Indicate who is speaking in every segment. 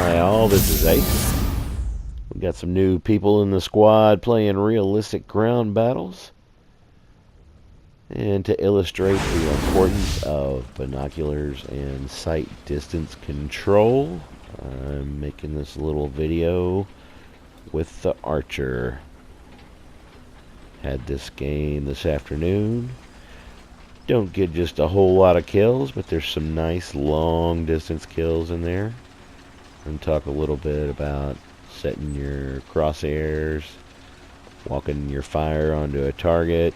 Speaker 1: Hi all, this is Ace. We got some new people in the squad playing realistic ground battles. And to illustrate the importance of binoculars and sight distance control, I'm making this little video with the Archer. Had this game this afternoon. Don't get just a whole lot of kills, but there's some nice long distance kills in there. And talk a little bit about setting your crosshairs, walking your fire onto a target,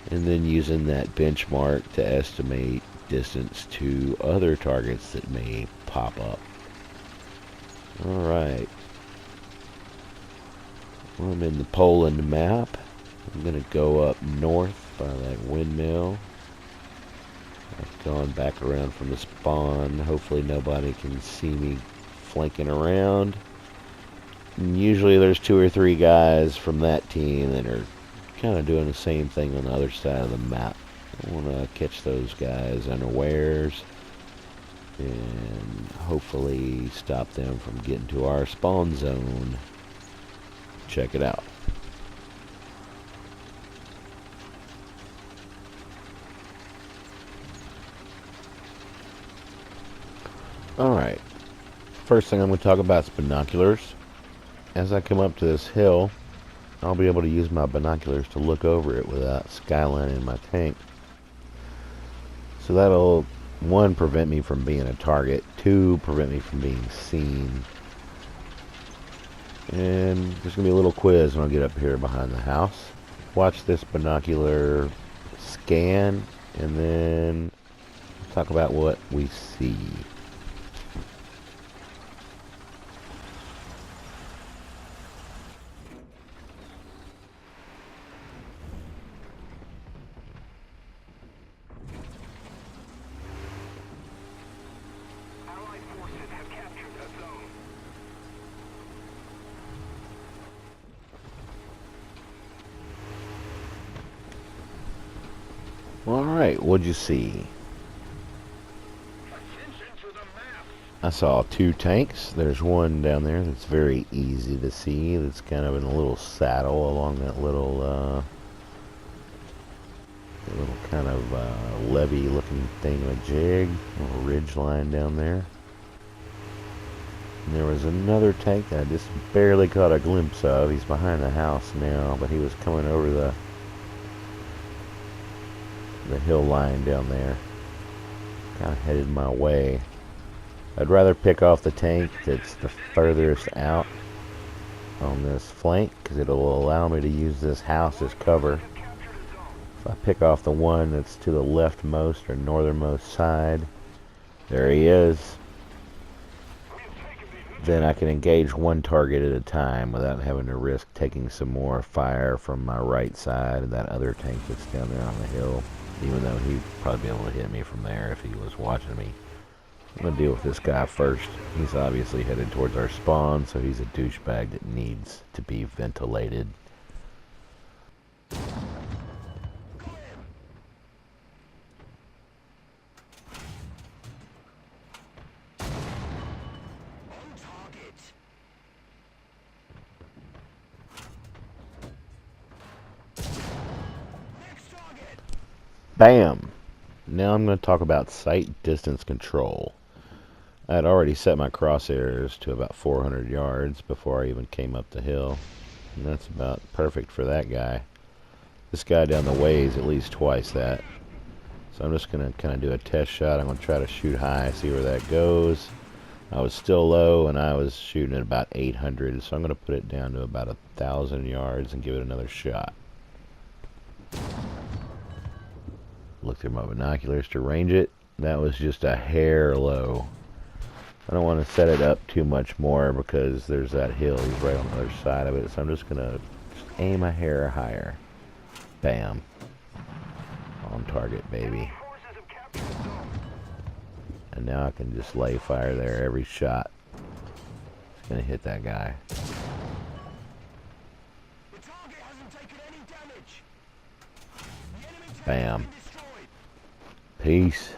Speaker 1: and then using that benchmark to estimate distance to other targets that may pop up. Alright. Well, I'm in the Poland map. I'm going to go up north by that windmill. I've gone back around from the spawn. Hopefully nobody can see me flanking around. And usually there's 2 or 3 guys from that team that are kind of doing the same thing on the other side of the map. I want to catch those guys unawares and hopefully stop them from getting to our spawn zone. Check it out. Alright. First thing I'm going to talk about is binoculars. As I come up to this hill, I'll be able to use my binoculars to look over it without skylining my tank. So that'll, 1, prevent me from being a target, 2, prevent me from being seen. And there's going to be a little quiz when I get up here behind the house. Watch this binocular scan, and then talk about what we see. Alright, what'd you see? I saw 2 tanks. There's one down there that's very easy to see. That's kind of in a little saddle along that little kind of levee looking thingamajig. Little ridge line down there. And there was another tank that I just barely caught a glimpse of. He's behind the house now, but he was coming over the hill line down there. Kind of headed my way. I'd rather pick off the tank that's the furthest out on this flank, because it'll allow me to use this house as cover. If I pick off the one that's to the leftmost or northernmost side, there he is, then I can engage one target at a time without having to risk taking some more fire from my right side and that other tank that's down there on the hill, even though he'd probably be able to hit me from there if he was watching me. I'm going to deal with this guy first. He's obviously headed towards our spawn, so he's a douchebag that needs to be ventilated. Bam! Now I'm going to talk about sight distance control. I had already set my crosshairs to about 400 yards before I even came up the hill. And that's about perfect for that guy. This guy down the way is at least twice that. So I'm just going to kind of do a test shot. I'm going to try to shoot high, see where that goes. I was still low and I was shooting at about 800, so I'm going to put it down to about 1,000 yards and give it another shot. Look through my binoculars to range it. That was just a hair low. I don't want to set it up too much more because there's that hill. He's right on the other side of it. So I'm just going to aim a hair higher. Bam. On target, baby. And now I can just lay fire there every shot. It's going to hit that guy. Bam. Peace.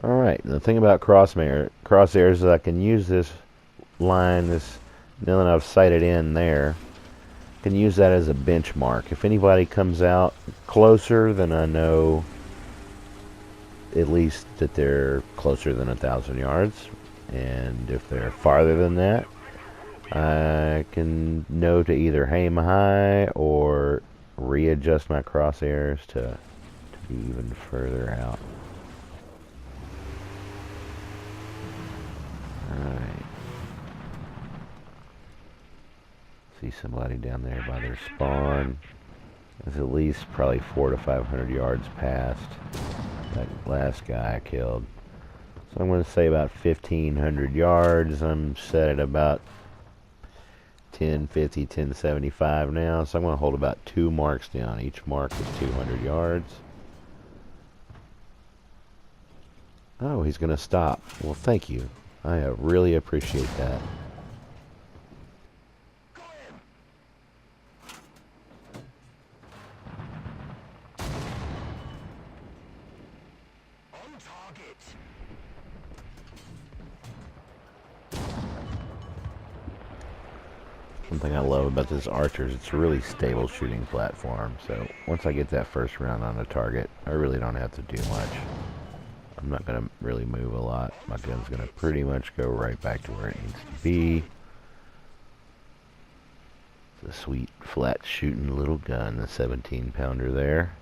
Speaker 1: Alright, the thing about crosshairs is I can use this line, this now that I've sighted in there, I can use that as a benchmark. If anybody comes out closer, then I know at least that they're closer than 1,000 yards. And if they're farther than that, I can know to either aim high or readjust my crosshairs to be even further out. Alright. See somebody down there by their spawn. It's at least probably 400 to 500 yards past that last guy I killed. So I'm going to say about 1,500 yards. I'm set at about 1050, 1075 now. So I'm going to hold about 2 marks down. Each mark is 200 yards. Oh, he's going to stop. Well, thank you. I really appreciate that. One thing I love about this Archer is it's a really stable shooting platform. So once I get that first round on the target, I really don't have to do much. I'm not going to really move a lot. My gun's going to pretty much go right back to where it needs to be. It's a sweet, flat shooting little gun, the 17-pounder there.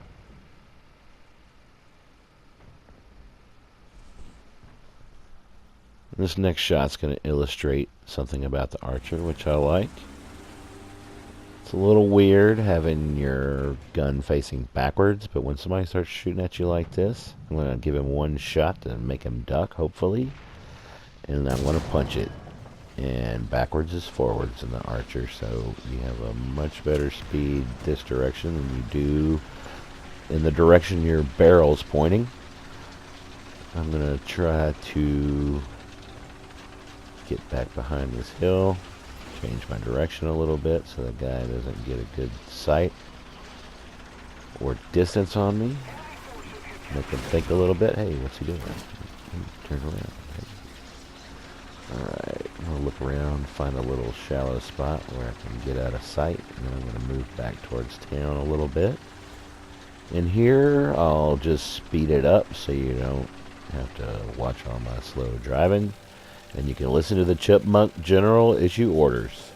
Speaker 1: This next shot's going to illustrate something about the Archer, which I like. It's a little weird having your gun facing backwards, but when somebody starts shooting at you like this, I'm going to give him one shot to make him duck, hopefully, and I'm going to punch it. And backwards is forwards in the Archer, so you have a much better speed this direction than you do in the direction your barrel's pointing. I'm going to try to get back behind this hill. Change my direction a little bit so the guy doesn't get a good sight or distance on me. Make him think a little bit. Hey, what's he doing? Turn around. Alright, I'm going to look around, find a little shallow spot where I can get out of sight, and then I'm going to move back towards town a little bit. And here, I'll just speed it up so you don't have to watch all my slow driving. And you can listen to the Chipmunk General issue orders.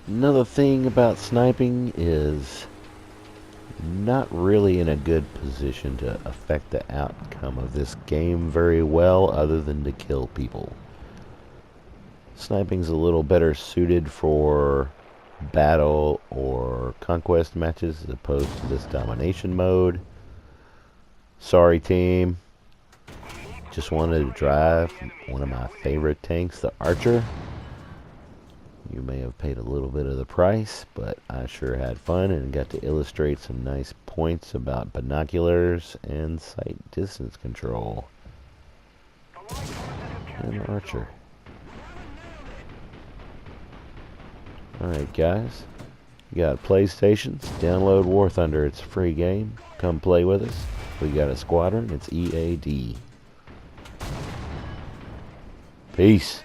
Speaker 1: Another thing about sniping is not really in a good position to affect the outcome of this game very well, other than to kill people. Sniping's a little better suited for battle or conquest matches as opposed to this domination mode. Sorry, team. Just wanted to drive one of my favorite tanks, the Archer. You may have paid a little bit of the price, but I sure had fun and got to illustrate some nice points about binoculars and sight distance control. And Archer. Alright guys, you got PlayStations, download War Thunder, it's a free game. Come play with us. We got a squadron, it's EAD. Peace.